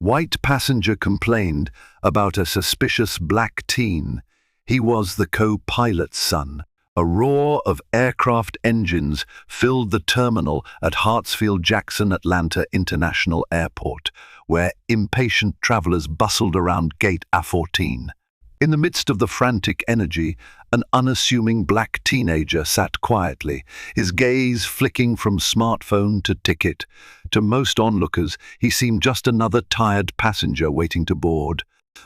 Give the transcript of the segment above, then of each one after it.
White passenger complained about a suspicious black teen. He was the co-pilot's son. A roar of aircraft engines filled the terminal at Hartsfield-Jackson Atlanta International Airport, where impatient travelers bustled around Gate A14. In the midst of the frantic energy, an unassuming black teenager sat quietly, his gaze flicking from smartphone to ticket. To most onlookers, he seemed just another tired passenger waiting to board.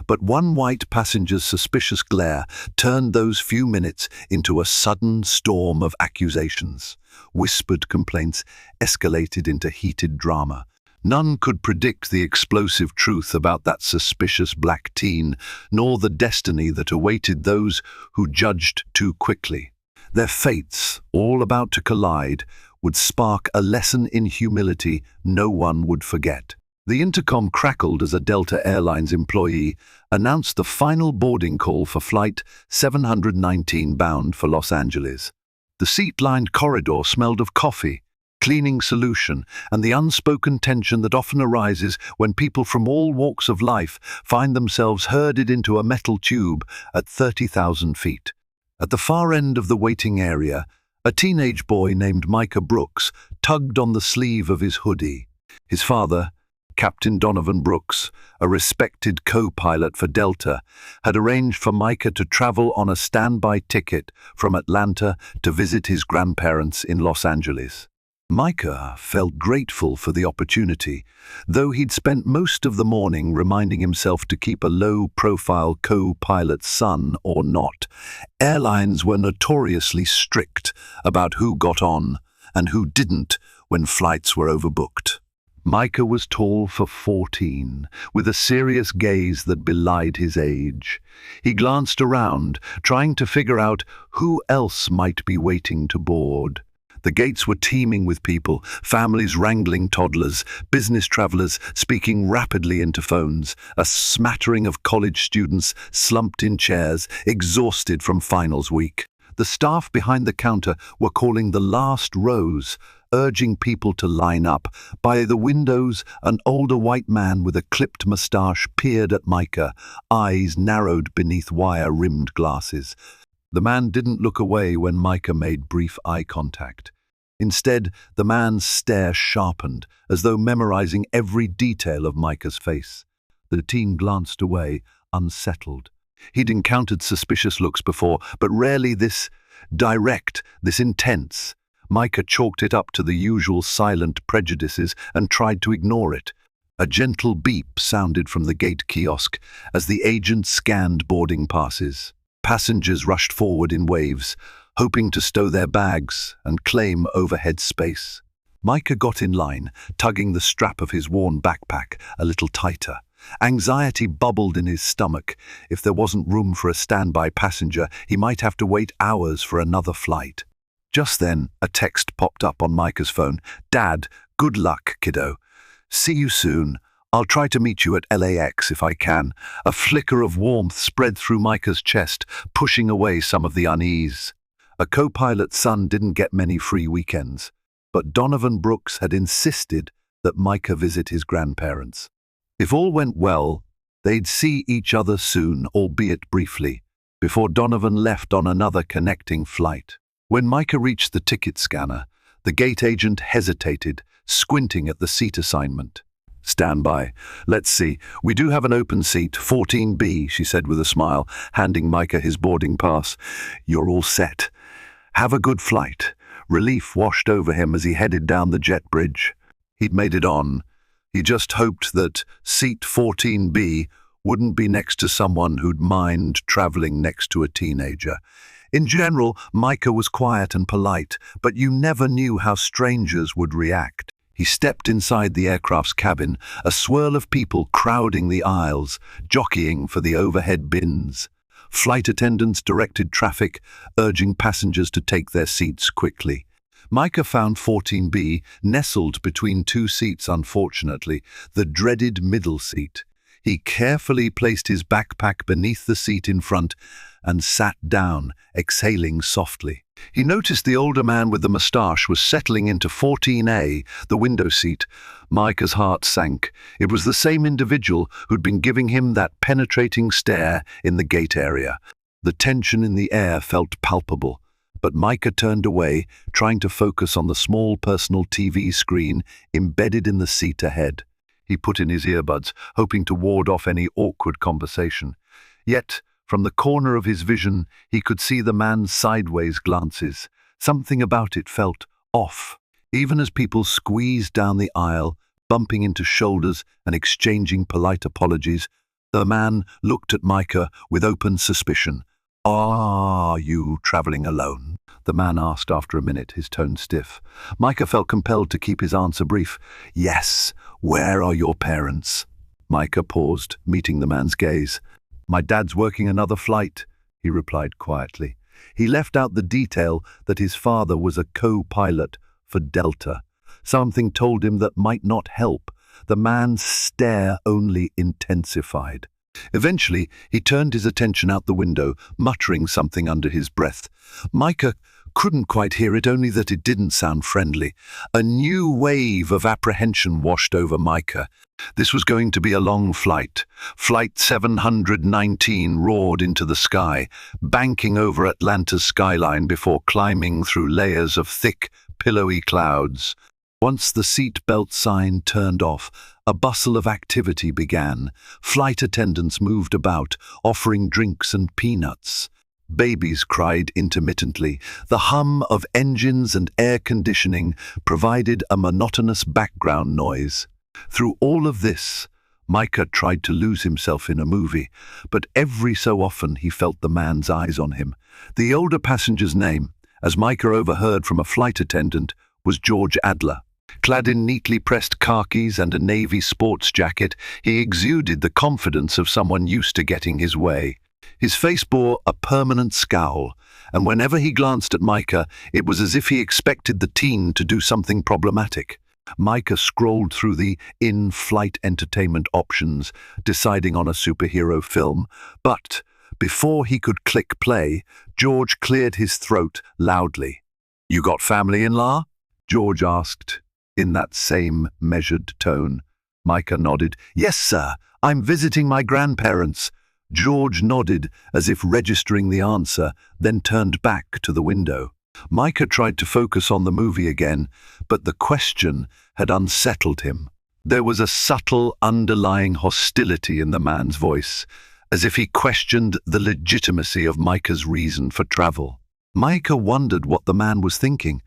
But one white passenger's suspicious glare turned those few minutes into a sudden storm of accusations. Whispered complaints escalated into heated drama. None could predict the explosive truth about that suspicious black teen, nor the destiny that awaited those who judged too quickly. Their fates, all about to collide, would spark a lesson in humility no one would forget. The intercom crackled as a Delta Airlines employee announced the final boarding call for Flight 719 bound for Los Angeles. The seat-lined corridor smelled of coffee, cleaning solution, and the unspoken tension that often arises when people from all walks of life find themselves herded into a metal tube at 30,000 feet. At the far end of the waiting area, a teenage boy named Micah Brooks tugged on the sleeve of his hoodie. His father, Captain Donovan Brooks, a respected co-pilot for Delta, had arranged for Micah to travel on a standby ticket from Atlanta to visit his grandparents in Los Angeles. Micah felt grateful for the opportunity, though he'd spent most of the morning reminding himself to keep a low-profile co-pilot's son or not. Airlines were notoriously strict about who got on and who didn't when flights were overbooked. Micah was tall for 14, with a serious gaze that belied his age. He glanced around, trying to figure out who else might be waiting to board. The gates were teeming with people, families wrangling toddlers, business travelers speaking rapidly into phones, a smattering of college students slumped in chairs, exhausted from finals week. The staff behind the counter were calling the last rows, urging people to line up. By the windows, an older white man with a clipped mustache peered at Micah, eyes narrowed beneath wire-rimmed glasses. The man didn't look away when Micah made brief eye contact. Instead, the man's stare sharpened, as though memorizing every detail of Micah's face. The teen glanced away, unsettled. He'd encountered suspicious looks before, but rarely this direct, this intense. Micah chalked it up to the usual silent prejudices and tried to ignore it. A gentle beep sounded from the gate kiosk as the agent scanned boarding passes. Passengers rushed forward in waves, hoping to stow their bags and claim overhead space. Micah got in line, tugging the strap of his worn backpack a little tighter. Anxiety bubbled in his stomach. If there wasn't room for a standby passenger, he might have to wait hours for another flight. Just then, a text popped up on Micah's phone. "Dad, good luck, kiddo. See you soon. I'll try to meet you at LAX if I can." A flicker of warmth spread through Micah's chest, pushing away some of the unease. A co-pilot's son didn't get many free weekends, but Donovan Brooks had insisted that Micah visit his grandparents. If all went well, they'd see each other soon, albeit briefly, before Donovan left on another connecting flight. When Micah reached the ticket scanner, the gate agent hesitated, squinting at the seat assignment. "Stand by. Let's see. We do have an open seat, 14B, she said with a smile, handing Micah his boarding pass. "You're all set. Have a good flight." Relief washed over him as he headed down the jet bridge. He'd made it on. He just hoped that seat 14B wouldn't be next to someone who'd mind traveling next to a teenager. In general, Micah was quiet and polite, but you never knew how strangers would react. He stepped inside the aircraft's cabin, a swirl of people crowding the aisles, jockeying for the overhead bins. Flight attendants directed traffic, urging passengers to take their seats quickly. Micah found 14B nestled between two seats, unfortunately, the dreaded middle seat. He carefully placed his backpack beneath the seat in front and sat down, exhaling softly. He noticed the older man with the moustache was settling into 14A, the window seat. Micah's heart sank. It was the same individual who'd been giving him that penetrating stare in the gate area. The tension in the air felt palpable, but Micah turned away, trying to focus on the small personal TV screen embedded in the seat ahead. He put in his earbuds, hoping to ward off any awkward conversation. Yet, from the corner of his vision, he could see the man's sideways glances. Something about it felt off. Even as people squeezed down the aisle, bumping into shoulders and exchanging polite apologies, the man looked at Micah with open suspicion. "Are you traveling alone?" the man asked after a minute, his tone stiff. Micah felt compelled to keep his answer brief. "Yes. Where are your parents?" Micah paused, meeting the man's gaze. "My dad's working another flight," he replied quietly. He left out the detail that his father was a co-pilot for Delta. Something told him that might not help. The man's stare only intensified. Eventually, he turned his attention out the window, muttering something under his breath. Micah couldn't quite hear it, only that it didn't sound friendly. A new wave of apprehension washed over Micah. This was going to be a long flight. Flight 719 roared into the sky, banking over Atlanta's skyline before climbing through layers of thick, pillowy clouds. Once the seat belt sign turned off, a bustle of activity began. Flight attendants moved about, offering drinks and peanuts. Babies cried intermittently. The hum of engines and air conditioning provided a monotonous background noise. Through all of this, Micah tried to lose himself in a movie, but every so often he felt the man's eyes on him. The older passenger's name, as Micah overheard from a flight attendant, was George Adler. Clad in neatly pressed khakis and a navy sports jacket, he exuded the confidence of someone used to getting his way. His face bore a permanent scowl, and whenever he glanced at Micah, it was as if he expected the teen to do something problematic. Micah scrolled through the in-flight entertainment options, deciding on a superhero film, but before he could click play, George cleared his throat loudly. "You got family-in-law?" George asked, in that same measured tone. Micah nodded. "Yes, sir. I'm visiting my grandparents." George nodded, as if registering the answer, then turned back to the window. Micah tried to focus on the movie again, but the question had unsettled him. There was a subtle underlying hostility in the man's voice, as if he questioned the legitimacy of Micah's reason for travel. Micah wondered what the man was thinking.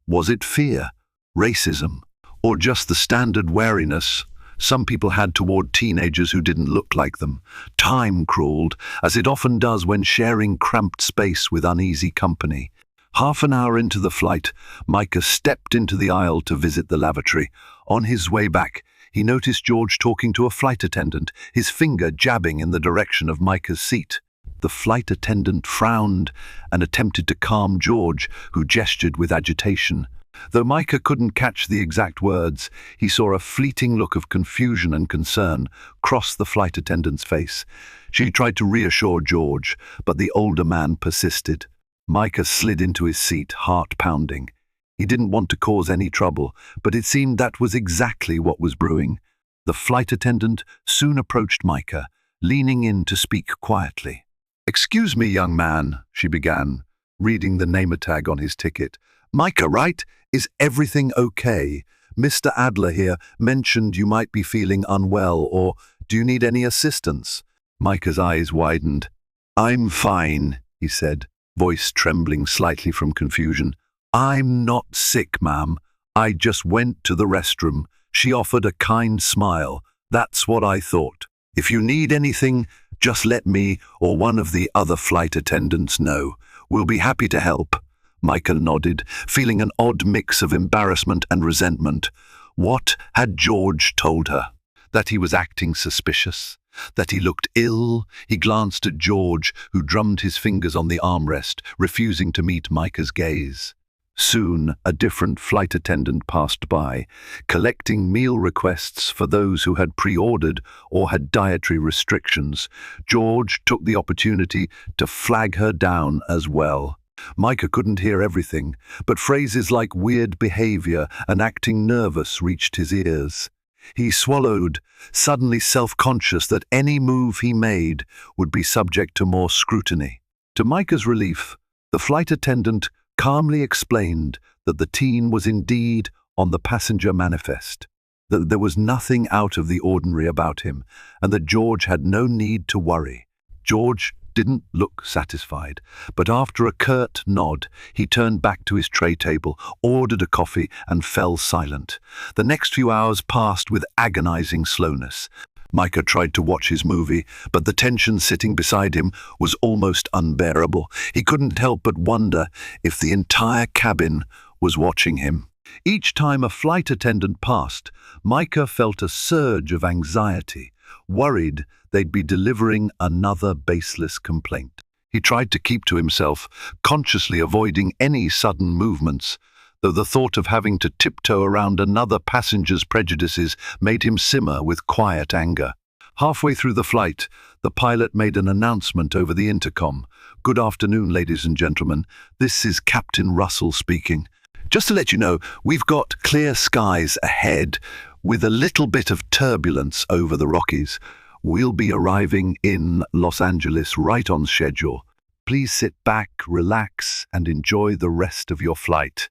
Was it fear, racism, or just the standard wariness some people had toward teenagers who didn't look like them? Time crawled, as it often does when sharing cramped space with uneasy company. Half an hour into the flight, Micah stepped into the aisle to visit the lavatory. On his way back, he noticed George talking to a flight attendant, his finger jabbing in the direction of Micah's seat. The flight attendant frowned and attempted to calm George, who gestured with agitation. Though Micah couldn't catch the exact words, he saw a fleeting look of confusion and concern cross the flight attendant's face. She tried to reassure George, but the older man persisted. Micah slid into his seat, heart pounding. He didn't want to cause any trouble, but it seemed that was exactly what was brewing. The flight attendant soon approached Micah, leaning in to speak quietly. "Excuse me, young man," she began, reading the name tag on his ticket. "Micah, right? Is everything okay? Mr. Adler here mentioned you might be feeling unwell, or do you need any assistance?" Micah's eyes widened. "I'm fine," he said, voice trembling slightly from confusion. "I'm not sick, ma'am. I just went to the restroom." She offered a kind smile. "That's what I thought. If you need anything, just let me or one of the other flight attendants know. We'll be happy to help." Micah nodded, feeling an odd mix of embarrassment and resentment. What had George told her? That he was acting suspicious? That he looked ill? He glanced at George, who drummed his fingers on the armrest, refusing to meet Micah's gaze. Soon, a different flight attendant passed by, collecting meal requests for those who had pre-ordered or had dietary restrictions. George took the opportunity to flag her down as well. Micah couldn't hear everything, but phrases like weird behavior and acting nervous reached his ears. He swallowed, suddenly self-conscious that any move he made would be subject to more scrutiny. To Micah's relief, the flight attendant calmly explained that the teen was indeed on the passenger manifest, that there was nothing out of the ordinary about him, and that George had no need to worry. George didn't look satisfied, but after a curt nod, he turned back to his tray table, ordered a coffee, and fell silent. The next few hours passed with agonizing slowness. Micah tried to watch his movie, but the tension sitting beside him was almost unbearable. He couldn't help but wonder if the entire cabin was watching him. Each time a flight attendant passed, Micah felt a surge of anxiety, worried they'd be delivering another baseless complaint. He tried to keep to himself, consciously avoiding any sudden movements, though the thought of having to tiptoe around another passenger's prejudices made him simmer with quiet anger. Halfway through the flight, the pilot made an announcement over the intercom. "Good afternoon, ladies and gentlemen. This is Captain Russell speaking. Just to let you know, we've got clear skies ahead with a little bit of turbulence over the Rockies. We'll be arriving in Los Angeles right on schedule. Please sit back, relax, and enjoy the rest of your flight."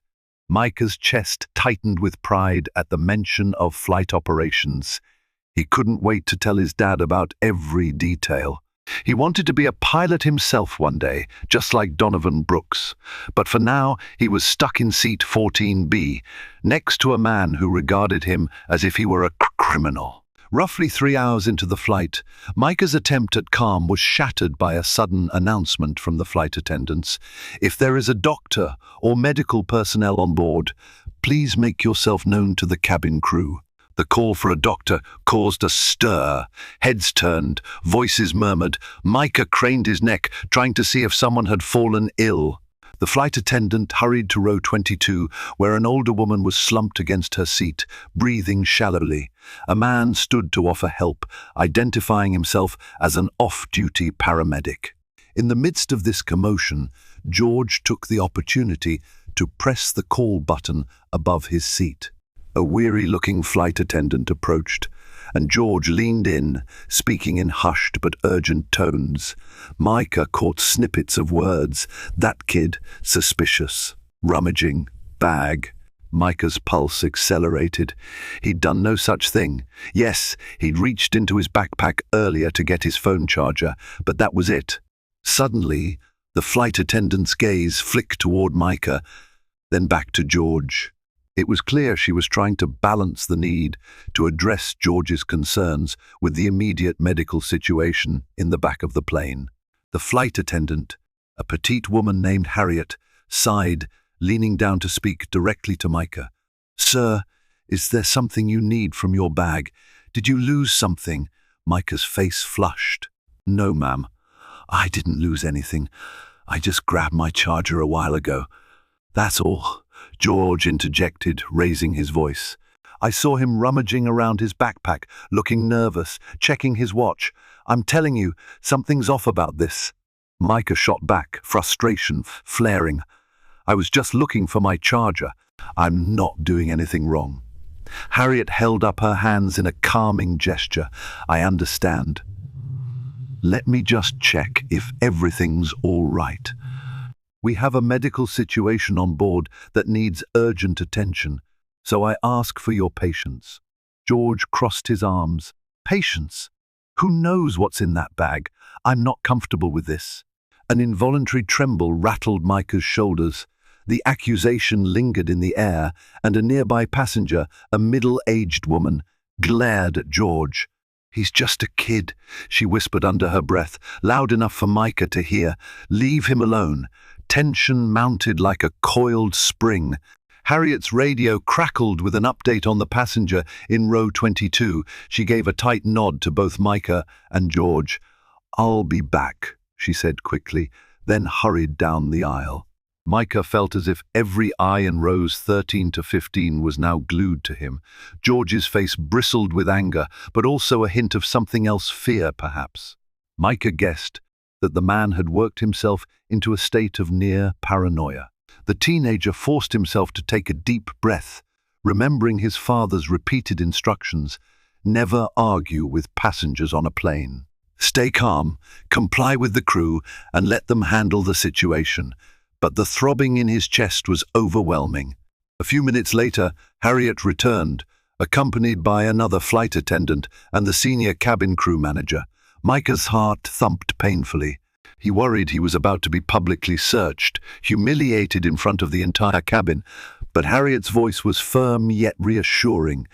Micah's chest tightened with pride at the mention of flight operations. He couldn't wait to tell his dad about every detail. He wanted to be a pilot himself one day, just like Donovan Brooks. But for now, he was stuck in seat 14B, next to a man who regarded him as if he were a criminal. Roughly 3 hours into the flight, Micah's attempt at calm was shattered by a sudden announcement from the flight attendants. "If there is a doctor or medical personnel on board, please make yourself known to the cabin crew." The call for a doctor caused a stir. Heads turned, voices murmured. Micah craned his neck, trying to see if someone had fallen ill. The flight attendant hurried to row 22, where an older woman was slumped against her seat, breathing shallowly. A man stood to offer help, identifying himself as an off-duty paramedic. In the midst of this commotion, George took the opportunity to press the call button above his seat. A weary-looking flight attendant approached, and George leaned in, speaking in hushed but urgent tones. Micah caught snippets of words. "That kid, suspicious, rummaging, bag." Micah's pulse accelerated. He'd done no such thing. Yes, he'd reached into his backpack earlier to get his phone charger, but that was it. Suddenly, the flight attendant's gaze flicked toward Micah, then back to George. It was clear she was trying to balance the need to address George's concerns with the immediate medical situation in the back of the plane. The flight attendant, a petite woman named Harriet, sighed, leaning down to speak directly to Micah. "Sir, is there something you need from your bag? Did you lose something?" Micah's face flushed. "No, ma'am. I didn't lose anything. I just grabbed my charger a while ago. That's all," George interjected, raising his voice. "I saw him rummaging around his backpack, looking nervous, checking his watch. I'm telling you, something's off about this." Micah shot back, frustration flaring. "I was just looking for my charger. I'm not doing anything wrong." Harriet held up her hands in a calming gesture. "I understand. Let me just check if everything's all right. We have a medical situation on board that needs urgent attention, so I ask for your patience." George crossed his arms. "Patience? Who knows what's in that bag? I'm not comfortable with this." An involuntary tremble rattled Micah's shoulders. The accusation lingered in the air, and a nearby passenger, a middle-aged woman, glared at George. "He's just a kid," she whispered under her breath, loud enough for Micah to hear. "Leave him alone." Tension mounted like a coiled spring. Harriet's radio crackled with an update on the passenger in row 22. She gave a tight nod to both Micah and George. "I'll be back," she said quickly, then hurried down the aisle. Micah felt as if every eye in rows 13 to 15 was now glued to him. George's face bristled with anger, but also a hint of something else, fear perhaps. Micah guessed that the man had worked himself into a state of near paranoia. The teenager forced himself to take a deep breath, remembering his father's repeated instructions: never argue with passengers on a plane. Stay calm, comply with the crew, and let them handle the situation. But the throbbing in his chest was overwhelming. A few minutes later, Harriet returned, accompanied by another flight attendant and the senior cabin crew manager. Micah's heart thumped painfully. He worried he was about to be publicly searched, humiliated in front of the entire cabin. But Harriet's voice was firm yet reassuring.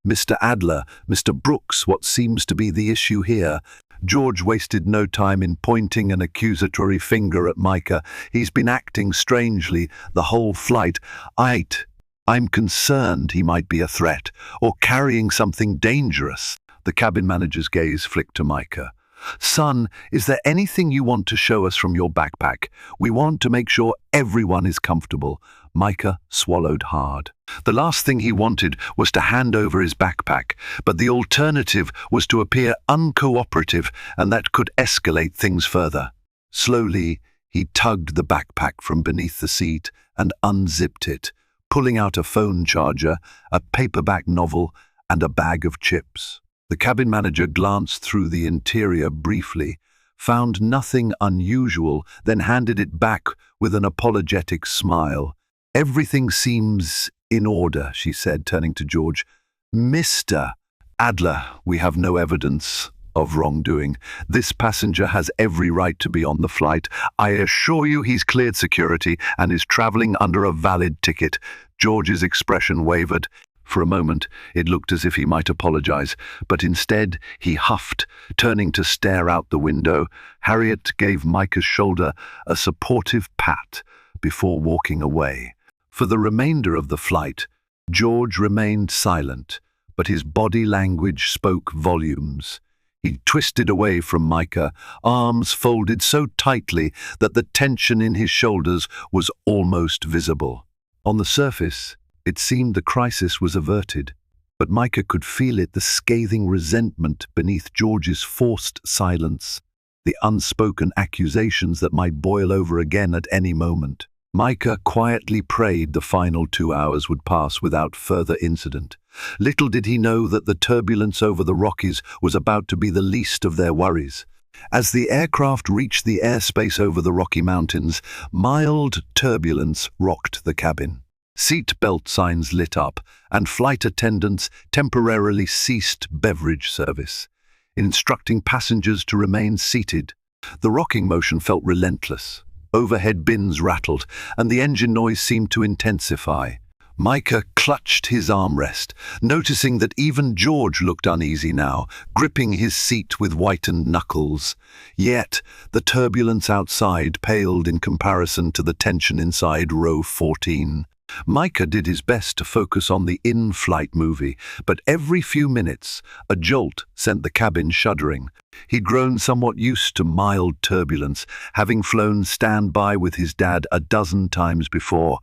"Mr. Adler, Mr. Brooks, what seems to be the issue here?" George wasted no time in pointing an accusatory finger at Micah. "He's been acting strangely the whole flight. I'm concerned he might be a threat or carrying something dangerous." The cabin manager's gaze flicked to Micah. "Son, is there anything you want to show us from your backpack? We want to make sure everyone is comfortable." Micah swallowed hard. The last thing he wanted was to hand over his backpack, but the alternative was to appear uncooperative, and that could escalate things further. Slowly, he tugged the backpack from beneath the seat and unzipped it, pulling out a phone charger, a paperback novel, and a bag of chips. The cabin manager glanced through the interior briefly, found nothing unusual, then handed it back with an apologetic smile. "Everything seems in order," she said, turning to George. "Mr. Adler, we have no evidence of wrongdoing. This passenger has every right to be on the flight. I assure you he's cleared security and is traveling under a valid ticket." George's expression wavered. For a moment, it looked as if he might apologize, but instead he huffed, turning to stare out the window. Harriet gave Micah's shoulder a supportive pat before walking away. For the remainder of the flight, George remained silent, but his body language spoke volumes. He twisted away from Micah, arms folded so tightly that the tension in his shoulders was almost visible. On the surface, it seemed the crisis was averted, but Micah could feel it, the scathing resentment beneath George's forced silence, the unspoken accusations that might boil over again at any moment. Micah quietly prayed the final 2 hours would pass without further incident. Little did he know that the turbulence over the Rockies was about to be the least of their worries. As the aircraft reached the airspace over the Rocky Mountains, mild turbulence rocked the cabin. Seat belt signs lit up, and flight attendants temporarily ceased beverage service, instructing passengers to remain seated. The rocking motion felt relentless. Overhead bins rattled, and the engine noise seemed to intensify. Micah clutched his armrest, noticing that even George looked uneasy now, gripping his seat with whitened knuckles. Yet, the turbulence outside paled in comparison to the tension inside row 14. Micah did his best to focus on the in-flight movie, but every few minutes, a jolt sent the cabin shuddering. He'd grown somewhat used to mild turbulence, having flown standby with his dad a dozen times before.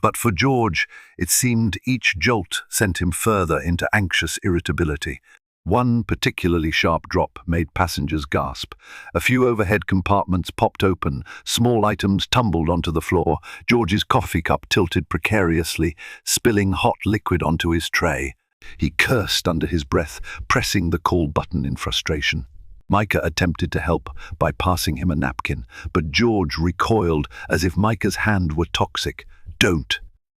But for George, it seemed each jolt sent him further into anxious irritability. One particularly sharp drop made passengers gasp. A few overhead compartments popped open, small items tumbled onto the floor. George's coffee cup tilted precariously, spilling hot liquid onto his tray. He cursed under his breath, pressing the call button in frustration. Micah attempted to help by passing him a napkin, but George recoiled as if Micah's hand were toxic.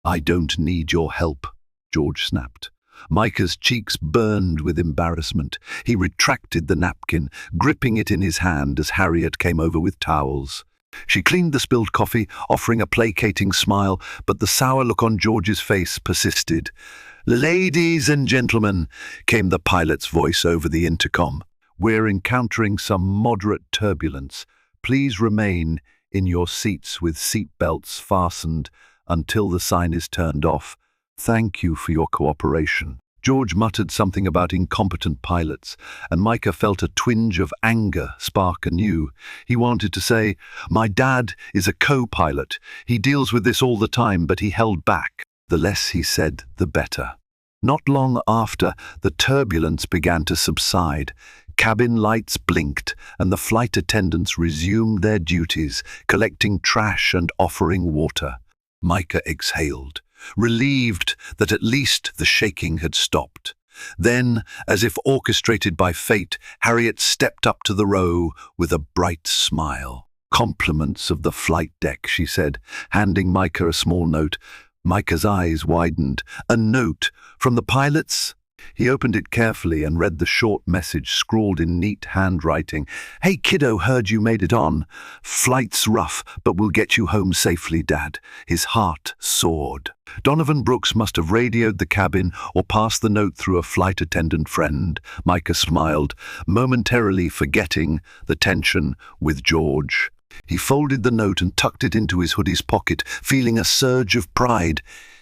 I don't need your help," George snapped. Micah's cheeks burned with embarrassment. He retracted the napkin, gripping it in his hand as Harriet came over with towels. She cleaned the spilled coffee, offering a placating smile, but the sour look on George's face persisted. "Ladies and gentlemen," came the pilot's voice over the intercom, "we're encountering some moderate turbulence. Please remain in your seats with seat belts fastened until the sign is turned off. Thank you for your cooperation." George muttered something about incompetent pilots, and Micah felt a twinge of anger spark anew. He wanted to say, "My dad is a co-pilot. He deals with this all the time," but he held back. The less he said, the better. Not long after, the turbulence began to subside. Cabin lights blinked, and the flight attendants resumed their duties, collecting trash and offering water. Micah exhaled, relieved that at least the shaking had stopped. Then, as if orchestrated by fate, Harriet stepped up to the row with a bright smile. "Compliments of the flight deck," she said, handing Micah a small note. Micah's eyes widened. "A note from the pilots?" He opened it carefully and read the short message scrawled in neat handwriting. "Hey kiddo, heard you made it on. Flight's rough, but we'll get you home safely, Dad." His heart soared. Donovan Brooks must have radioed the cabin or passed the note through a flight attendant friend. Micah smiled, momentarily forgetting the tension with George. He folded the note and tucked it into his hoodie's pocket, feeling a surge of pride.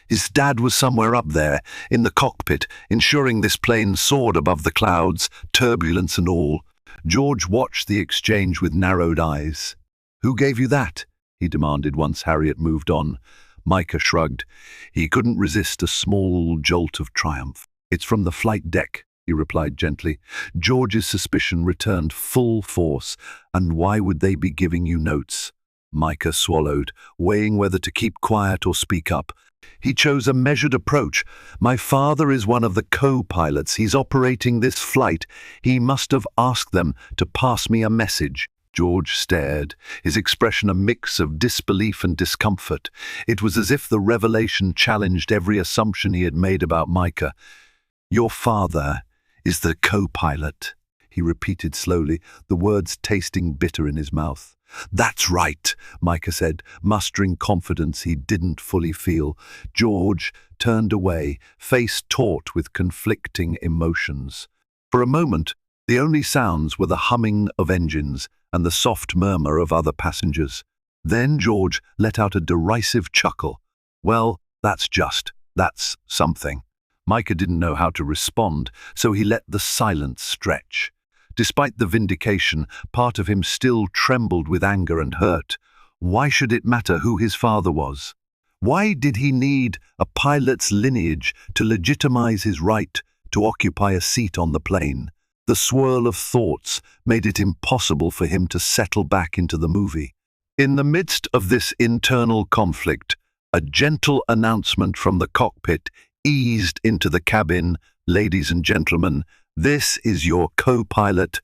His dad was somewhere up there, in the cockpit, ensuring this plane soared above the clouds, turbulence and all. George watched the exchange with narrowed eyes. "Who gave you that?" he demanded once Harriet moved on. Micah shrugged. He couldn't resist a small jolt of triumph. "It's from the flight deck," he replied gently. George's suspicion returned full force. "And why would they be giving you notes?" Micah swallowed, weighing whether to keep quiet or speak up. He chose a measured approach. "My father is one of the co-pilots. He's operating this flight. He must have asked them to pass me a message." George stared, his expression a mix of disbelief and discomfort. It was as if the revelation challenged every assumption he had made about Micah. "Your father is the co-pilot," he repeated slowly, the words tasting bitter in his mouth. "That's right," Micah said, mustering confidence he didn't fully feel. George turned away, face taut with conflicting emotions. For a moment, the only sounds were the humming of engines and the soft murmur of other passengers. Then George let out a derisive chuckle. "Well, that's something." Micah didn't know how to respond, so he let the silence stretch. Despite the vindication, part of him still trembled with anger and hurt. Why should it matter who his father was? Why did he need a pilot's lineage to legitimize his right to occupy a seat on the plane? The swirl of thoughts made it impossible for him to settle back into the movie. In the midst of this internal conflict, a gentle announcement from the cockpit eased into the cabin. "Ladies and gentlemen, this is your co-pilot,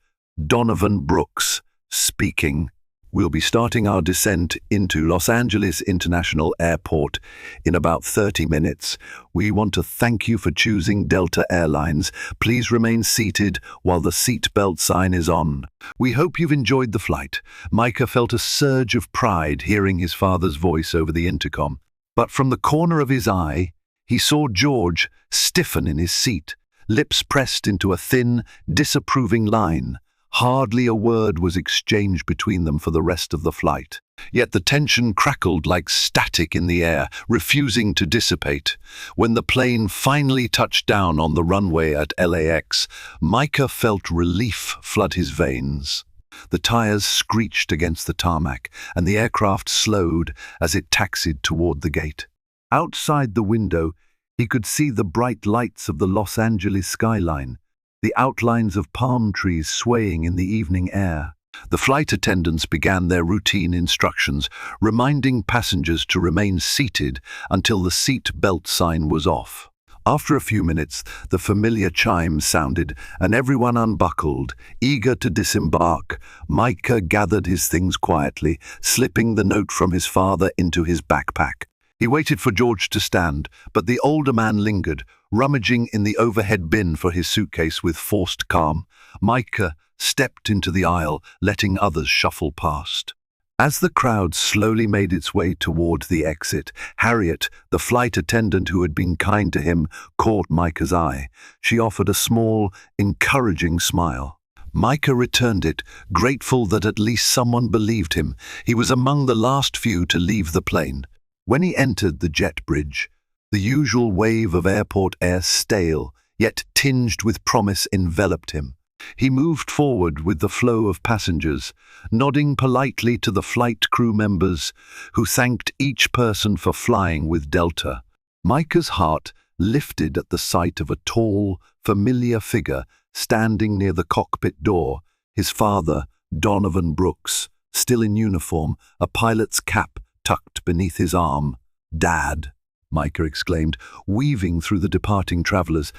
Donovan Brooks, speaking. We'll be starting our descent into Los Angeles International Airport in about 30 minutes. We want to thank you for choosing Delta Airlines. Please remain seated while the seatbelt sign is on. We hope you've enjoyed the flight." Micah felt a surge of pride hearing his father's voice over the intercom. But from the corner of his eye, he saw George stiffen in his seat, lips pressed into a thin, disapproving line. Hardly a word was exchanged between them for the rest of the flight. Yet the tension crackled like static in the air, refusing to dissipate. When the plane finally touched down on the runway at LAX, Micah felt relief flood his veins. The tires screeched against the tarmac, and the aircraft slowed as it taxied toward the gate. Outside the window, he could see the bright lights of the Los Angeles skyline, the outlines of palm trees swaying in the evening air. The flight attendants began their routine instructions, reminding passengers to remain seated until the seat belt sign was off. After a few minutes, the familiar chime sounded, and everyone unbuckled, eager to disembark. Micah gathered his things quietly, slipping the note from his father into his backpack. He waited for George to stand, but the older man lingered, rummaging in the overhead bin for his suitcase with forced calm. Micah stepped into the aisle, letting others shuffle past. As the crowd slowly made its way toward the exit, Harriet, the flight attendant who had been kind to him, caught Micah's eye. She offered a small, encouraging smile. Micah returned it, grateful that at least someone believed him. He was among the last few to leave the plane. When he entered the jet bridge, the usual wave of airport air stale, yet tinged with promise, enveloped him. He moved forward with the flow of passengers, nodding politely to the flight crew members, who thanked each person for flying with Delta. Micah's heart lifted at the sight of a tall, familiar figure standing near the cockpit door, his father, Donovan Brooks, still in uniform, a pilot's cap tucked beneath his arm. "Dad," Micah exclaimed, weaving through the departing travelers.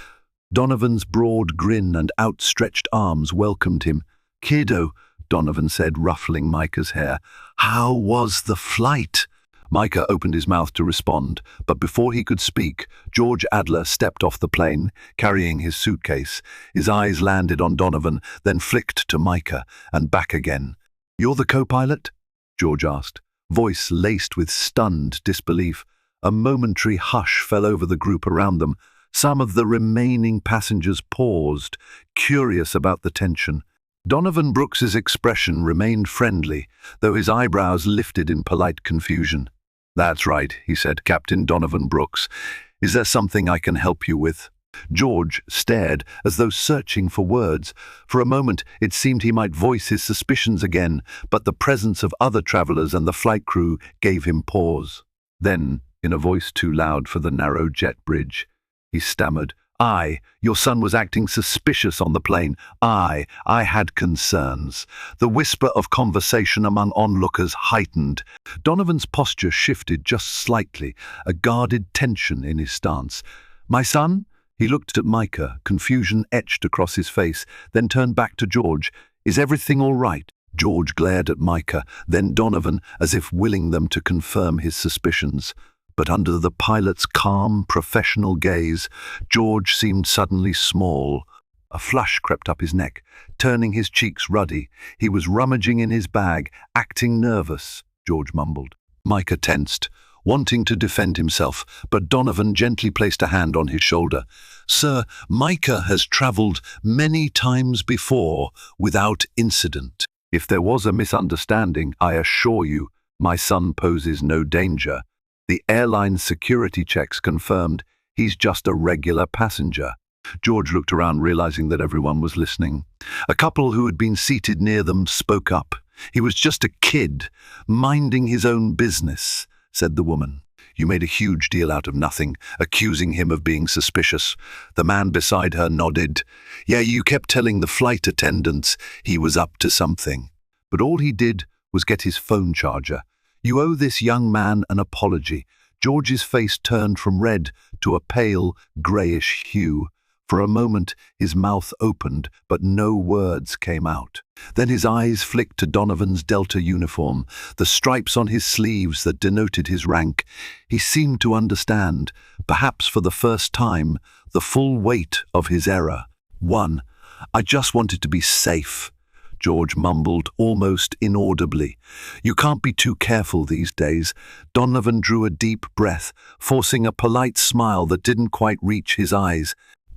Donovan's broad grin and outstretched arms welcomed him. "Kiddo," Donovan said, ruffling Micah's hair, "how was the flight?" Micah opened his mouth to respond, but before he could speak, George Adler stepped off the plane, carrying his suitcase. His eyes landed on Donovan, then flicked to Micah, and back again. "You're the co-pilot?" George asked, voice laced with stunned disbelief. A momentary hush fell over the group around them. Some of the remaining passengers paused, curious about the tension. Donovan Brooks's expression remained friendly, though his eyebrows lifted in polite confusion. "That's right," he said, "Captain Donovan Brooks. Is there something I can help you with?" George stared, as though searching for words. For a moment it seemed he might voice his suspicions again, but the presence of other travelers and the flight crew gave him pause. Then, in a voice too loud for the narrow jet bridge, he stammered, Your son was acting suspicious on the plane. I had concerns." The whisper of conversation among onlookers heightened. Donovan's posture shifted just slightly, a guarded tension in his stance. "My son?" He looked at Micah, confusion etched across his face, then turned back to George. "Is everything all right?" George glared at Micah, then Donovan, as if willing them to confirm his suspicions. But under the pilot's calm, professional gaze, George seemed suddenly small. A flush crept up his neck, turning his cheeks ruddy. He was rummaging in his bag, acting nervous, George mumbled. Micah tensed, wanting to defend himself, but Donovan gently placed a hand on his shoulder. "Sir, Micah has travelled many times before without incident. If there was a misunderstanding, I assure you, my son poses no danger. The airline's security checks confirmed he's just a regular passenger." George looked around, realizing that everyone was listening. A couple who had been seated near them spoke up. "He was just a kid, minding his own business," said the woman. "You made a huge deal out of nothing, accusing him of being suspicious." The man beside her nodded. "Yeah, you kept telling the flight attendants he was up to something. But all he did was get his phone charger. You owe this young man an apology." George's face turned from red to a pale, greyish hue. For a moment his mouth opened, but no words came out. Then his eyes flicked to Donovan's Delta uniform, the stripes on his sleeves that denoted his rank. He seemed to understand, perhaps for the first time, the full weight of his error. "I just wanted to be safe," George mumbled, almost inaudibly. "You can't be too careful these days." Donovan drew a deep breath, forcing a polite smile that didn't quite reach his eyes.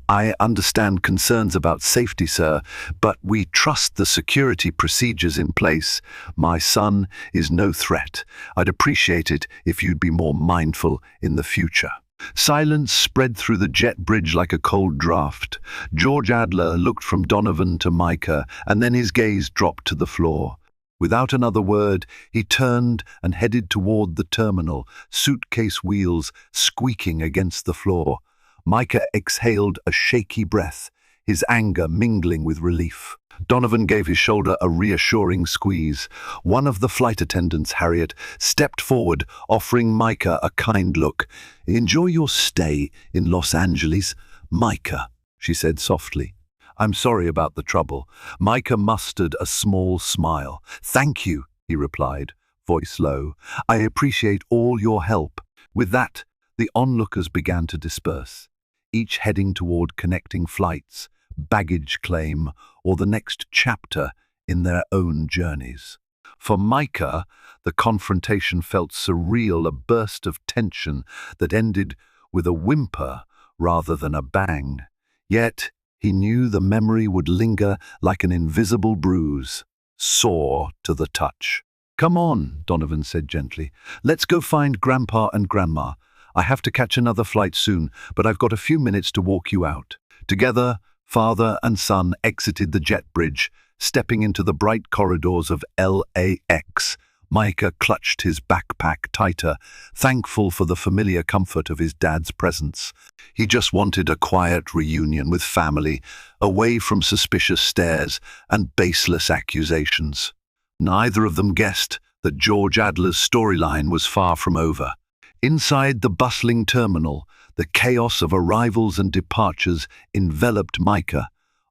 "I understand concerns about safety, sir, but we trust the security procedures in place. My son is no threat. I'd appreciate it if you'd be more mindful in the future." Silence spread through the jet bridge like a cold draft. George Adler looked from Donovan to Micah, and then his gaze dropped to the floor. Without another word, he turned and headed toward the terminal, suitcase wheels squeaking against the floor. Micah exhaled a shaky breath, his anger mingling with relief. Donovan gave his shoulder a reassuring squeeze. One of the flight attendants, Harriet, stepped forward, offering Micah a kind look. "Enjoy your stay in Los Angeles, Micah," she said softly. "I'm sorry about the trouble." Micah mustered a small smile. "Thank you," he replied, voice low. "I appreciate all your help." With that, the onlookers began to disperse, each heading toward connecting flights, baggage claim, or the next chapter in their own journeys. For Micah, the confrontation felt surreal, a burst of tension that ended with a whimper rather than a bang. Yet he knew the memory would linger like an invisible bruise, sore to the touch. "Come on," Donovan said gently. "Let's go find Grandpa and Grandma. I have to catch another flight soon, but I've got a few minutes to walk you out." Together, father and son exited the jet bridge, stepping into the bright corridors of LAX. Micah clutched his backpack tighter, thankful for the familiar comfort of his dad's presence. He just wanted a quiet reunion with family, away from suspicious stares and baseless accusations. Neither of them guessed that George Adler's storyline was far from over. Inside the bustling terminal, the chaos of arrivals and departures enveloped Micah.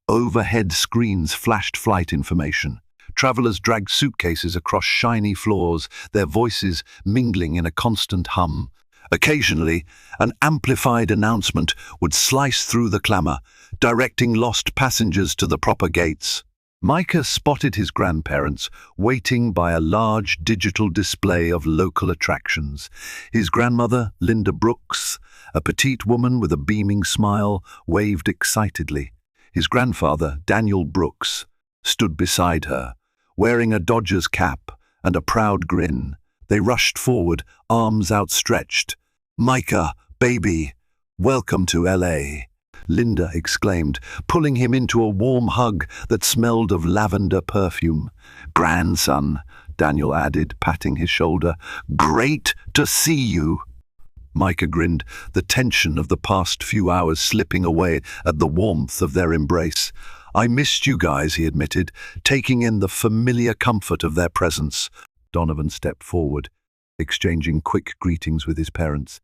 Overhead screens flashed flight information. Travelers dragged suitcases across shiny floors, their voices mingling in a constant hum. Occasionally, an amplified announcement would slice through the clamor, directing lost passengers to the proper gates. Micah spotted his grandparents waiting by a large digital display of local attractions. His grandmother, Linda Brooks, a petite woman with a beaming smile, waved excitedly. His grandfather, Daniel Brooks, stood beside her, wearing a Dodgers cap and a proud grin. They rushed forward, arms outstretched. "Micah, baby, welcome to LA," Linda exclaimed, pulling him into a warm hug that smelled of lavender perfume. "Grandson," Daniel added, patting his shoulder. "Great to see you." Micah grinned, the tension of the past few hours slipping away at the warmth of their embrace. "I missed you guys," he admitted, taking in the familiar comfort of their presence. Donovan stepped forward, exchanging quick greetings with his parents.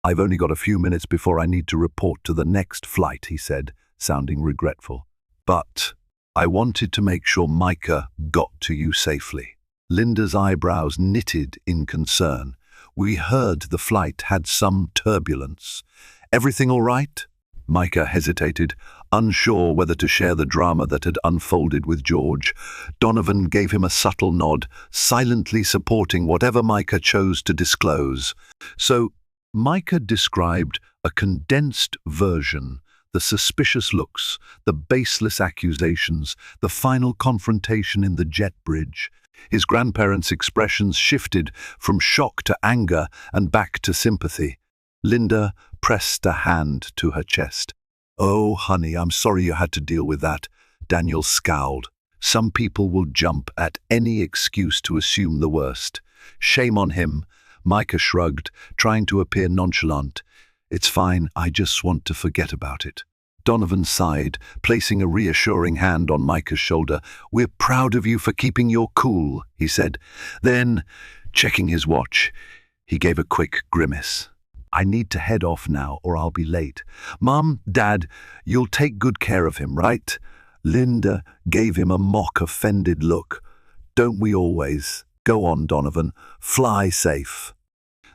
"I've only got a few minutes before I need to report to the next flight," he said, sounding regretful. "But I wanted to make sure Micah got to you safely." Linda's eyebrows knitted in concern. "We heard the flight had some turbulence. Everything all right?" Micah hesitated, unsure whether to share the drama that had unfolded with George. Donovan gave him a subtle nod, silently supporting whatever Micah chose to disclose. So Micah described a condensed version: the suspicious looks, the baseless accusations, the final confrontation in the jet bridge. His grandparents' expressions shifted from shock to anger and back to sympathy. Linda pressed a hand to her chest. "Oh, honey, I'm sorry you had to deal with that." Daniel scowled. "Some people will jump at any excuse to assume the worst." "Shame on him," Micah shrugged, trying to appear nonchalant. "It's fine, I just want to forget about it." Donovan sighed, placing a reassuring hand on Micah's shoulder. "We're proud of you for keeping your cool," he said. Then, checking his watch, he gave a quick grimace. "I need to head off now or I'll be late. Mom, Dad, you'll take good care of him, right?" Linda gave him a mock offended look. "Don't we always? Go on, Donovan. Fly safe."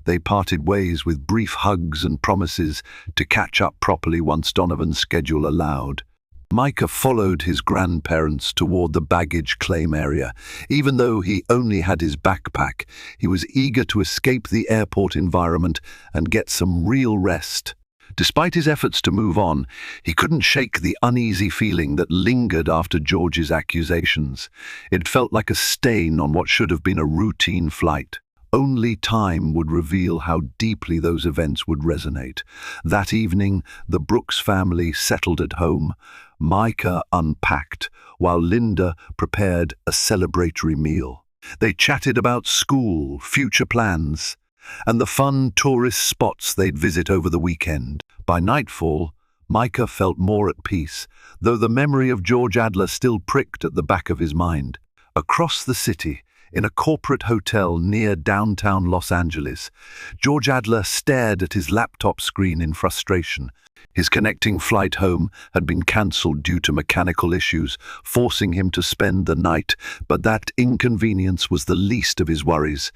They parted ways with brief hugs and promises to catch up properly once Donovan's schedule allowed. Micah followed his grandparents toward the baggage claim area. Even though he only had his backpack, he was eager to escape the airport environment and get some real rest. Despite his efforts to move on, he couldn't shake the uneasy feeling that lingered after George's accusations. It felt like a stain on what should have been a routine flight. Only time would reveal how deeply those events would resonate. That evening, the Brooks family settled at home. Micah unpacked, while Linda prepared a celebratory meal. They chatted about school, future plans, and the fun tourist spots they'd visit over the weekend. By nightfall, Micah felt more at peace, though the memory of George Adler still pricked at the back of his mind. Across the city, in a corporate hotel near downtown Los Angeles, George Adler stared at his laptop screen in frustration. His connecting flight home had been cancelled due to mechanical issues, forcing him to spend the night, but that inconvenience was the least of his worries.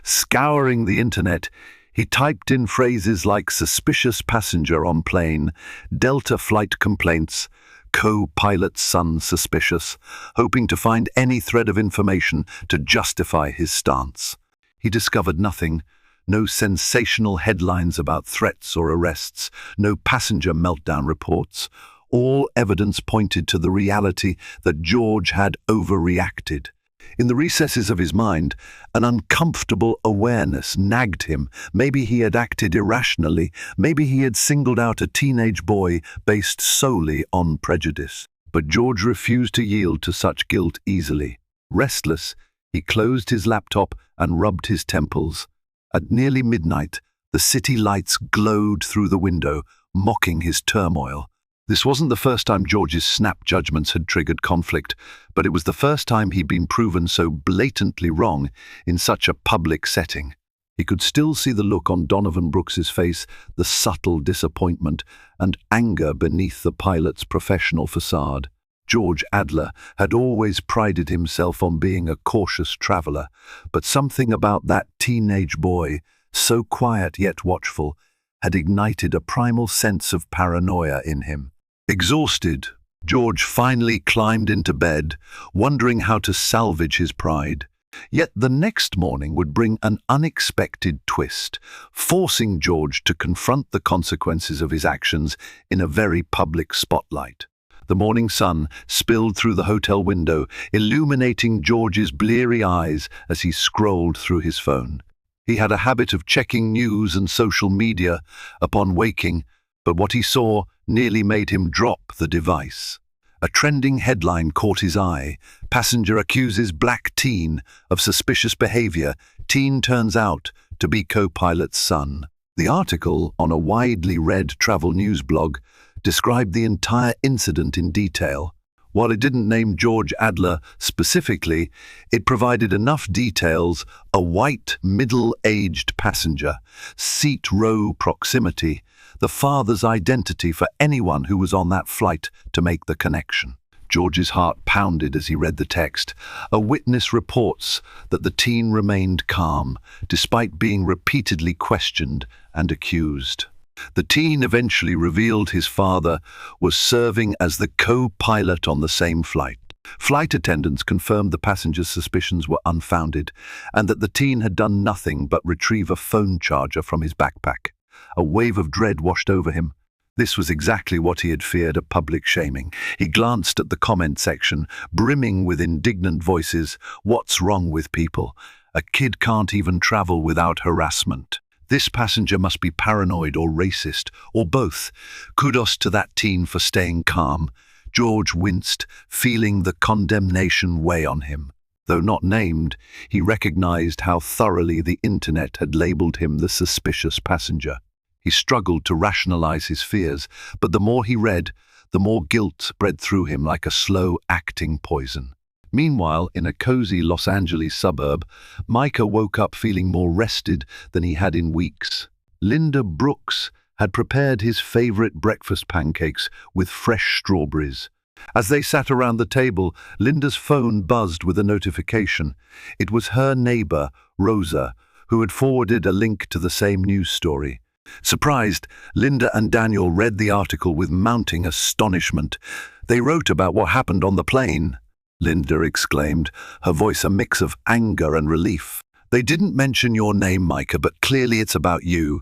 Scouring the internet, he typed in phrases like "suspicious passenger on plane," "Delta flight complaints," "co-pilot's son suspicious," hoping to find any thread of information to justify his stance. He discovered nothing. No sensational headlines about threats or arrests, no passenger meltdown reports. All evidence pointed to the reality that George had overreacted. In the recesses of his mind, an uncomfortable awareness nagged him. Maybe he had acted irrationally. Maybe he had singled out a teenage boy based solely on prejudice. But George refused to yield to such guilt easily. Restless, he closed his laptop and rubbed his temples. At nearly midnight, the city lights glowed through the window, mocking his turmoil. This wasn't the first time George's snap judgments had triggered conflict, but it was the first time he'd been proven so blatantly wrong in such a public setting. He could still see the look on Donovan Brooks's face, the subtle disappointment and anger beneath the pilot's professional facade. George Adler had always prided himself on being a cautious traveler, but something about that teenage boy, so quiet yet watchful, had ignited a primal sense of paranoia in him. Exhausted, George finally climbed into bed, wondering how to salvage his pride. Yet the next morning would bring an unexpected twist, forcing George to confront the consequences of his actions in a very public spotlight. The morning sun spilled through the hotel window, illuminating George's bleary eyes as he scrolled through his phone. He had a habit of checking news and social media upon waking, but what he saw nearly made him drop the device. A trending headline caught his eye. Passenger accuses black teen of suspicious behavior. Teen turns out to be co-pilot's son. The article, on a widely read travel news blog, described the entire incident in detail. While it didn't name George Adler specifically, it provided enough details: a white, middle-aged passenger, seat row proximity, the father's identity for anyone who was on that flight to make the connection. George's heart pounded as he read the text. A witness reports that the teen remained calm, despite being repeatedly questioned and accused. The teen eventually revealed his father was serving as the co-pilot on the same flight. Flight attendants confirmed the passenger's suspicions were unfounded and that the teen had done nothing but retrieve a phone charger from his backpack. A wave of dread washed over him. This was exactly what he had feared: a public shaming. He glanced at the comment section, brimming with indignant voices. What's wrong with people? A kid can't even travel without harassment. This passenger must be paranoid or racist, or both. Kudos to that teen for staying calm. George winced, feeling the condemnation weigh on him. Though not named, he recognized how thoroughly the internet had labeled him the suspicious passenger. He struggled to rationalize his fears, but the more he read, the more guilt spread through him like a slow-acting poison. Meanwhile, in a cozy Los Angeles suburb, Micah woke up feeling more rested than he had in weeks. Linda Brooks had prepared his favorite breakfast pancakes with fresh strawberries. As they sat around the table, Linda's phone buzzed with a notification. It was her neighbor, Rosa, who had forwarded a link to the same news story. Surprised, Linda and Daniel read the article with mounting astonishment. They wrote about what happened on the plane, Linda exclaimed, her voice a mix of anger and relief. They didn't mention your name, Micah, but clearly it's about you.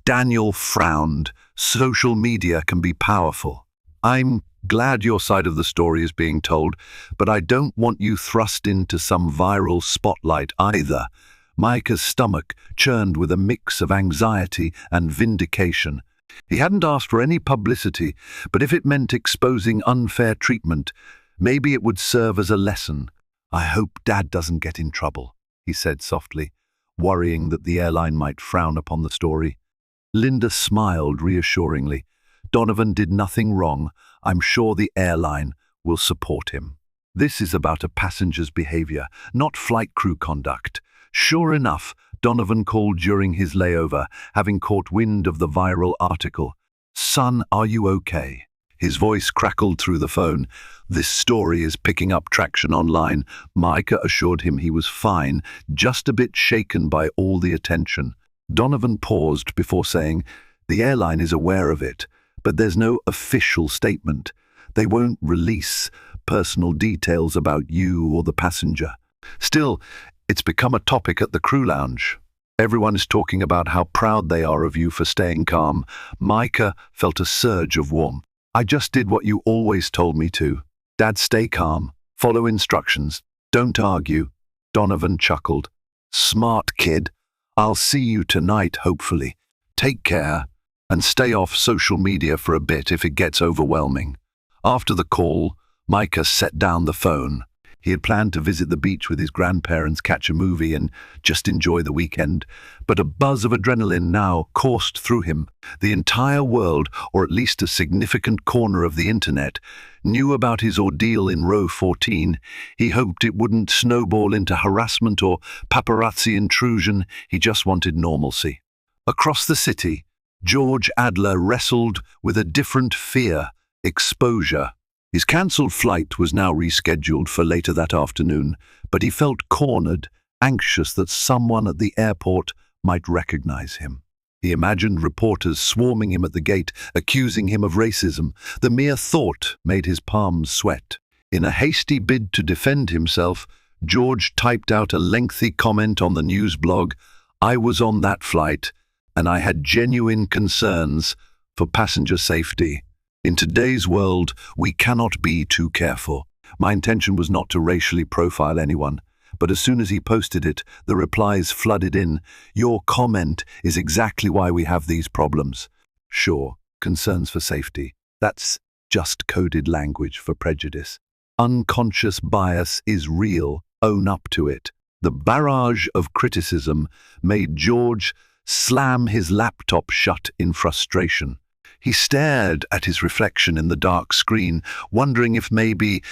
Daniel frowned. Social media can be powerful. I'm glad your side of the story is being told, but I don't want you thrust into some viral spotlight either. Micah's stomach churned with a mix of anxiety and vindication. He hadn't asked for any publicity, but if it meant exposing unfair treatment, maybe it would serve as a lesson. I hope Dad doesn't get in trouble, he said softly, worrying that the airline might frown upon the story. Linda smiled reassuringly. Donovan did nothing wrong. I'm sure the airline will support him. This is about a passenger's behavior, not flight crew conduct. Sure enough, Donovan called during his layover, having caught wind of the viral article. Son, are you okay? His voice crackled through the phone. This story is picking up traction online. Micah assured him he was fine, just a bit shaken by all the attention. Donovan paused before saying, the airline is aware of it, but there's no official statement. They won't release personal details about you or the passenger. Still, it's become a topic at the crew lounge. Everyone is talking about how proud they are of you for staying calm. Micah felt a surge of warmth. I just did what you always told me to. Dad, stay calm. Follow instructions. Don't argue, Donovan chuckled. Smart kid. I'll see you tonight, hopefully. Take care, and stay off social media for a bit if it gets overwhelming. After the call, Micah set down the phone. He had planned to visit the beach with his grandparents, catch a movie, and just enjoy the weekend. But a buzz of adrenaline now coursed through him. The entire world, or at least a significant corner of the internet, knew about his ordeal in row 14. He hoped it wouldn't snowball into harassment or paparazzi intrusion. He just wanted normalcy. Across the city, George Adler wrestled with a different fear: exposure. His cancelled flight was now rescheduled for later that afternoon, but he felt cornered, anxious that someone at the airport might recognize him. He imagined reporters swarming him at the gate, accusing him of racism. The mere thought made his palms sweat. In a hasty bid to defend himself, George typed out a lengthy comment on the news blog. I was on that flight, and I had genuine concerns for passenger safety. In today's world, we cannot be too careful. My intention was not to racially profile anyone, but as soon as he posted it, the replies flooded in. Your comment is exactly why we have these problems. Sure, concerns for safety. That's just coded language for prejudice. Unconscious bias is real. Own up to it. The barrage of criticism made George slam his laptop shut in frustration. He stared at his reflection in the dark screen, wondering if maybe,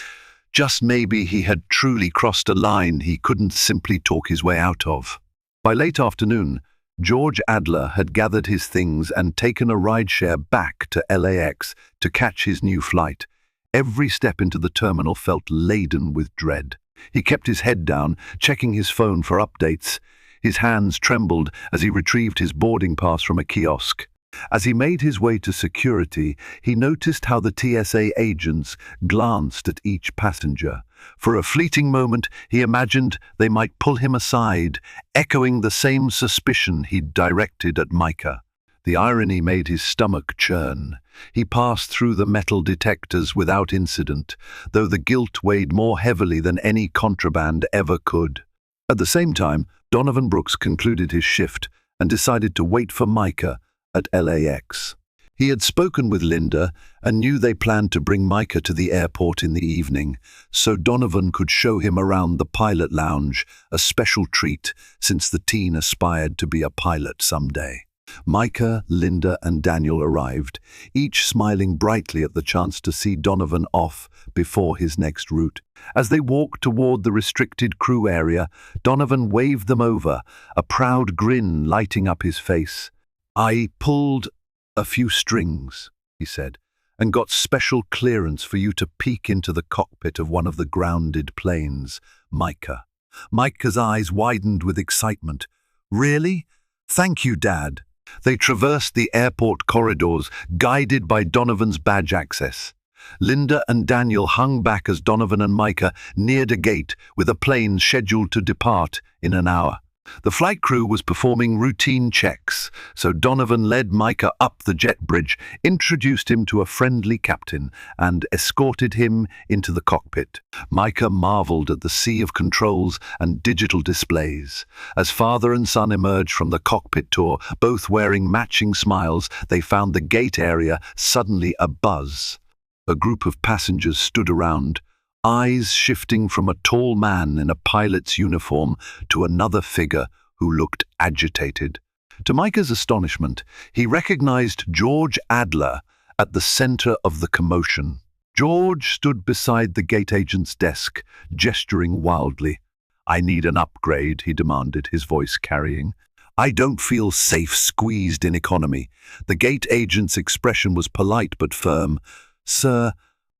just maybe, he had truly crossed a line he couldn't simply talk his way out of. By late afternoon, George Adler had gathered his things and taken a rideshare back to LAX to catch his new flight. Every step into the terminal felt laden with dread. He kept his head down, checking his phone for updates. His hands trembled as he retrieved his boarding pass from a kiosk. As he made his way to security, he noticed how the TSA agents glanced at each passenger. For a fleeting moment, he imagined they might pull him aside, echoing the same suspicion he'd directed at Micah. The irony made his stomach churn. He passed through the metal detectors without incident, though the guilt weighed more heavily than any contraband ever could. At the same time, Donovan Brooks concluded his shift and decided to wait for Micah at LAX. He had spoken with Linda and knew they planned to bring Micah to the airport in the evening, so Donovan could show him around the pilot lounge, a special treat since the teen aspired to be a pilot someday. Micah, Linda, and Daniel arrived, each smiling brightly at the chance to see Donovan off before his next route. As they walked toward the restricted crew area, Donovan waved them over, a proud grin lighting up his face. I pulled a few strings, he said, and got special clearance for you to peek into the cockpit of one of the grounded planes, Micah. Micah's eyes widened with excitement. Really? Thank you, Dad. They traversed the airport corridors, guided by Donovan's badge access. Linda and Daniel hung back as Donovan and Micah neared a gate with a plane scheduled to depart in an hour. The flight crew was performing routine checks, so Donovan led Micah up the jet bridge, introduced him to a friendly captain, and escorted him into the cockpit. Micah marveled at the sea of controls and digital displays. As father and son emerged from the cockpit tour, both wearing matching smiles, they found the gate area suddenly abuzz. A group of passengers stood around, eyes shifting from a tall man in a pilot's uniform to another figure who looked agitated. To Micah's astonishment, he recognized George Adler at the center of the commotion. George stood beside the gate agent's desk, gesturing wildly. I need an upgrade, he demanded, his voice carrying. I don't feel safe squeezed in economy. The gate agent's expression was polite but firm. Sir,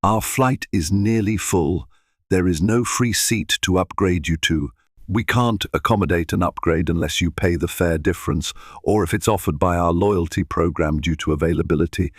our flight is nearly full. There is no free seat to upgrade you to. We can't accommodate an upgrade unless you pay the fare difference, or if it's offered by our loyalty program due to availability.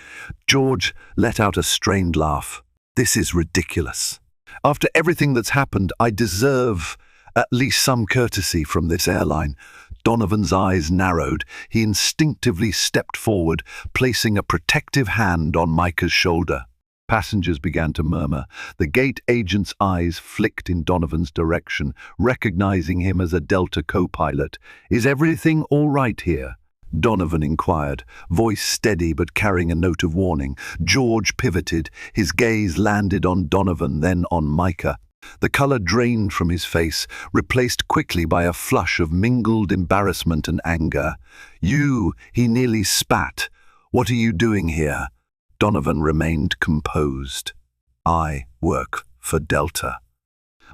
George let out a strained laugh. This is ridiculous. After everything that's happened, I deserve at least some courtesy from this airline. Donovan's eyes narrowed. He instinctively stepped forward, placing a protective hand on Micah's shoulder. Passengers began to murmur. The gate agent's eyes flicked in Donovan's direction, recognizing him as a Delta co-pilot. "Is everything all right here?" Donovan inquired, voice steady but carrying a note of warning. George pivoted, his gaze landed on Donovan, then on Micah. The color drained from his face, replaced quickly by a flush of mingled embarrassment and anger. "You," he nearly spat. "What are you doing here?" Donovan remained composed. "I work for Delta.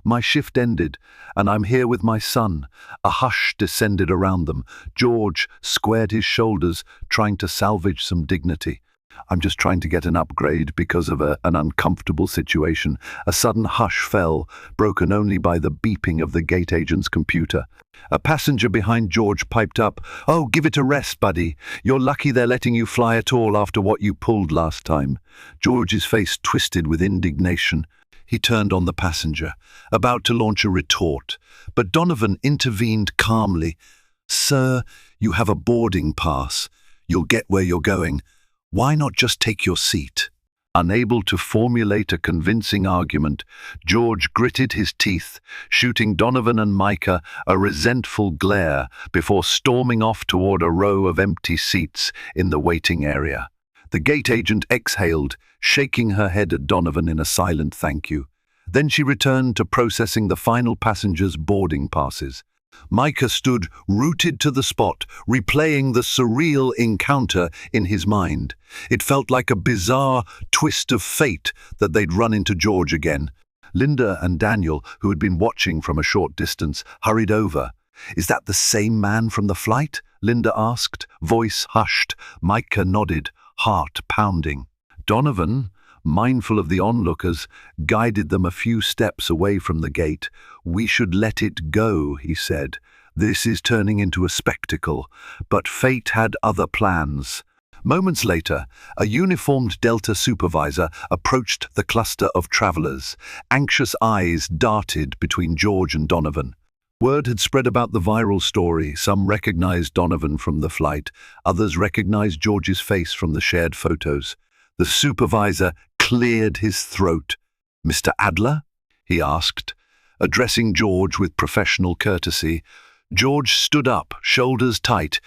My shift ended, and I'm here with my son." A hush descended around them. George squared his shoulders, trying to salvage some dignity. "I'm just trying to get an upgrade because of an uncomfortable situation." A sudden hush fell, broken only by the beeping of the gate agent's computer. A passenger behind George piped up, "Oh, give it a rest, buddy. You're lucky they're letting you fly at all after what you pulled last time." George's face twisted with indignation. He turned on the passenger, about to launch a retort, but Donovan intervened calmly. "Sir, you have a boarding pass. You'll get where you're going. Why not just take your seat?" Unable to formulate a convincing argument, George gritted his teeth, shooting Donovan and Micah a resentful glare before storming off toward a row of empty seats in the waiting area. The gate agent exhaled, shaking her head at Donovan in a silent thank you. Then she returned to processing the final passengers' boarding passes. Micah stood rooted to the spot, replaying the surreal encounter in his mind. It felt like a bizarre twist of fate that they'd run into George again. Linda and Daniel, who had been watching from a short distance, hurried over. "Is that the same man from the flight?" Linda asked, voice hushed. Micah nodded, heart pounding. Donovan, mindful of the onlookers, guided them a few steps away from the gate. "We should let it go," he said. "This is turning into a spectacle." But fate had other plans. Moments later, a uniformed Delta supervisor approached the cluster of travelers. Anxious eyes darted between George and Donovan. Word had spread about the viral story. Some recognized Donovan from the flight. Others recognized George's face from the shared photos. The supervisor cleared his throat. "Mr. Adler?" he asked, addressing George with professional courtesy. George stood up, shoulders tight.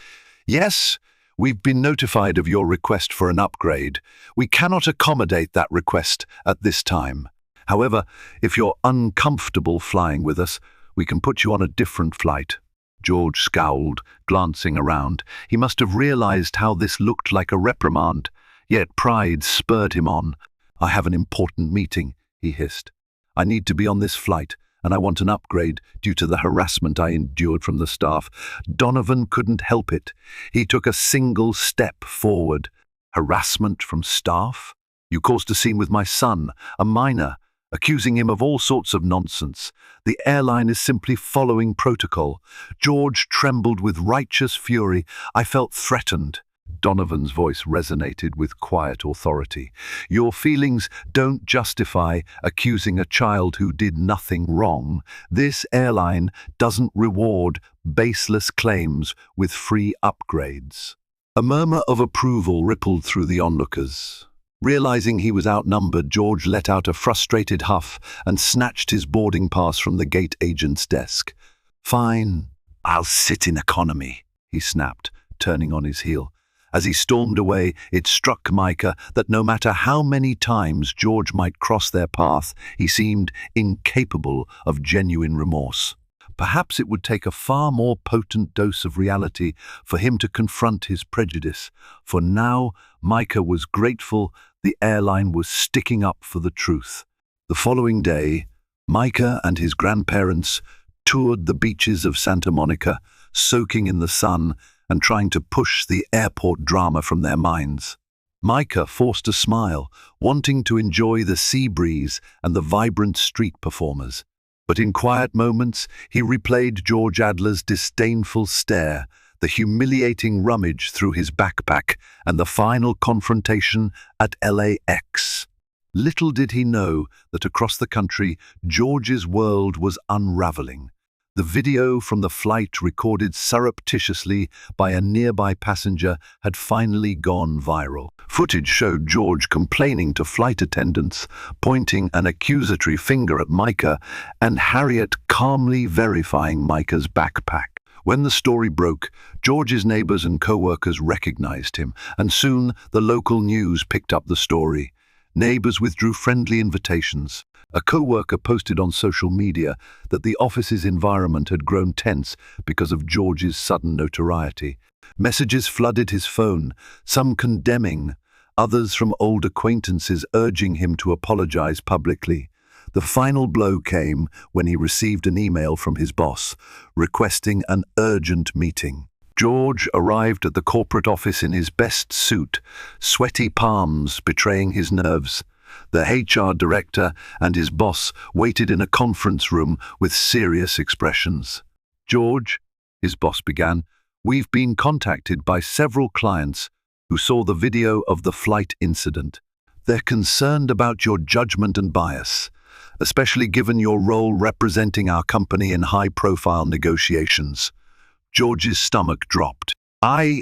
"Yes, we've been notified of your request for an upgrade. We cannot accommodate that request at this time. However, if you're uncomfortable flying with us, we can put you on a different flight." George scowled, glancing around. He must have realized how this looked like a reprimand. Yet pride spurred him on. "I have an important meeting," he hissed. "I need to be on this flight, and I want an upgrade due to the harassment I endured from the staff." Donovan couldn't help it. He took a single step forward. "Harassment from staff? You caused a scene with my son, a minor, accusing him of all sorts of nonsense. The airline is simply following protocol." George trembled with righteous fury. "I felt threatened." Donovan's voice resonated with quiet authority. "Your feelings don't justify accusing a child who did nothing wrong. This airline doesn't reward baseless claims with free upgrades." A murmur of approval rippled through the onlookers. Realizing he was outnumbered, George let out a frustrated huff and snatched his boarding pass from the gate agent's desk. "Fine, I'll sit in economy," he snapped, turning on his heel. As he stormed away, it struck Micah that no matter how many times George might cross their path, he seemed incapable of genuine remorse. Perhaps it would take a far more potent dose of reality for him to confront his prejudice, for now Micah was grateful the airline was sticking up for the truth. The following day, Micah and his grandparents toured the beaches of Santa Monica, soaking in the sun and trying to push the airport drama from their minds. Micah forced a smile, wanting to enjoy the sea breeze and the vibrant street performers. But in quiet moments, he replayed George Adler's disdainful stare, the humiliating rummage through his backpack, and the final confrontation at LAX. Little did he know that across the country, George's world was unraveling. The video from the flight recorded surreptitiously by a nearby passenger had finally gone viral. Footage showed George complaining to flight attendants, pointing an accusatory finger at Micah, and Harriet calmly verifying Micah's backpack. When the story broke, George's neighbors and co-workers recognized him, and soon the local news picked up the story. Neighbors withdrew friendly invitations. A co-worker posted on social media that the office's environment had grown tense because of George's sudden notoriety. Messages flooded his phone, some condemning, others from old acquaintances urging him to apologize publicly. The final blow came when he received an email from his boss, requesting an urgent meeting. George arrived at the corporate office in his best suit, sweaty palms betraying his nerves. The HR director and his boss waited in a conference room with serious expressions. "George," his boss began, "we've been contacted by several clients who saw the video of the flight incident. They're concerned about your judgment and bias, especially given your role representing our company in high-profile negotiations." George's stomach dropped.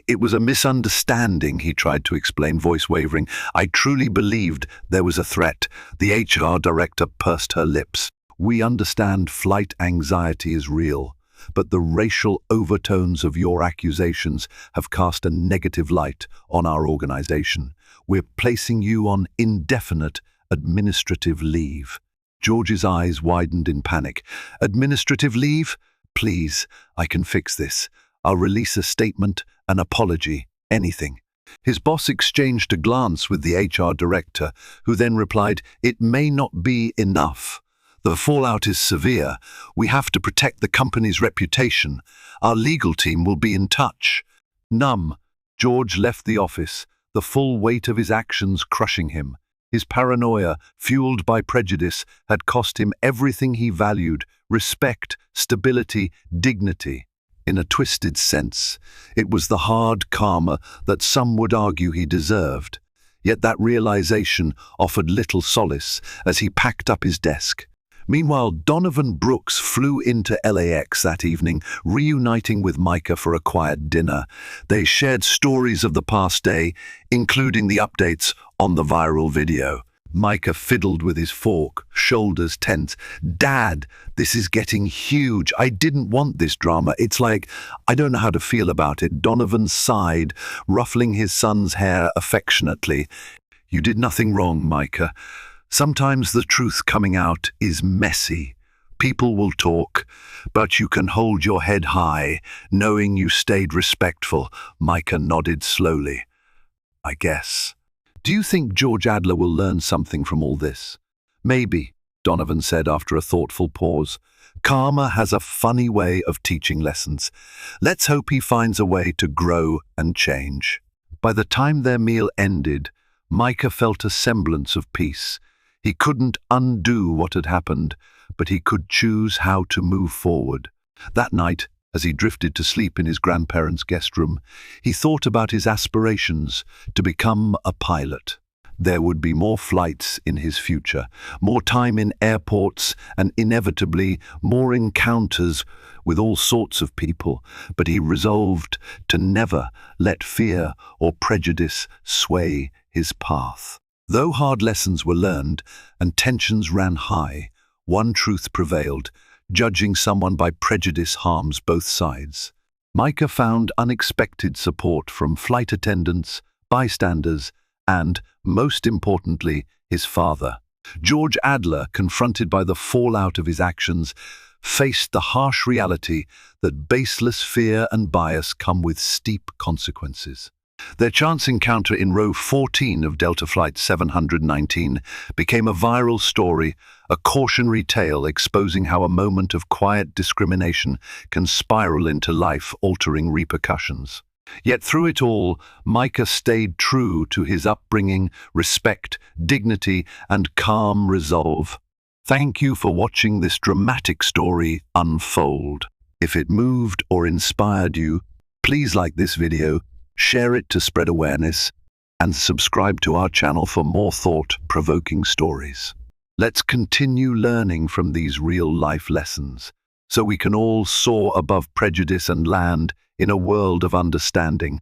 It was a misunderstanding," he tried to explain, voice wavering. "I truly believed there was a threat." The HR director pursed her lips. "We understand flight anxiety is real, but the racial overtones of your accusations have cast a negative light on our organization. We're placing you on indefinite administrative leave." George's eyes widened in panic. "Administrative leave? Please, I can fix this. I'll release a statement, an apology, anything." His boss exchanged a glance with the HR director, who then replied, "It may not be enough. The fallout is severe. We have to protect the company's reputation. Our legal team will be in touch." Numb, George left the office, the full weight of his actions crushing him. His paranoia, fueled by prejudice, had cost him everything he valued: respect, stability, dignity. In a twisted sense, it was the hard karma that some would argue he deserved. Yet that realization offered little solace as he packed up his desk. Meanwhile, Donovan Brooks flew into LAX that evening, reuniting with Micah for a quiet dinner. They shared stories of the past day, including the updates on the viral video. Micah fiddled with his fork, shoulders tense. "Dad, this is getting huge. I didn't want this drama. It's like, I don't know how to feel about it." Donovan sighed, ruffling his son's hair affectionately. "You did nothing wrong, Micah. Sometimes the truth coming out is messy. People will talk, but you can hold your head high, knowing you stayed respectful." Micah nodded slowly. "I guess." "Do you think George Adler will learn something from all this?" "Maybe," Donovan said after a thoughtful pause. "Karma has a funny way of teaching lessons. Let's hope he finds a way to grow and change." By the time their meal ended, Micah felt a semblance of peace. He couldn't undo what had happened, but he could choose how to move forward. That night, as he drifted to sleep in his grandparents' guest room, he thought about his aspirations to become a pilot. There would be more flights in his future, more time in airports, and inevitably more encounters with all sorts of people, but he resolved to never let fear or prejudice sway his path. Though hard lessons were learned and tensions ran high, one truth prevailed: judging someone by prejudice harms both sides. Micah found unexpected support from flight attendants, bystanders, and, most importantly, his father. George Adler, confronted by the fallout of his actions, faced the harsh reality that baseless fear and bias come with steep consequences. Their chance encounter in row 14 of Delta Flight 719 became a viral story, a cautionary tale exposing how a moment of quiet discrimination can spiral into life-altering repercussions. Yet through it all, Micah stayed true to his upbringing, respect, dignity, and calm resolve. Thank you for watching this dramatic story unfold. If it moved or inspired you, please like this video, share it to spread awareness, and subscribe to our channel for more thought-provoking stories. Let's continue learning from these real-life lessons. so we can all soar above prejudice and land in a world of understanding.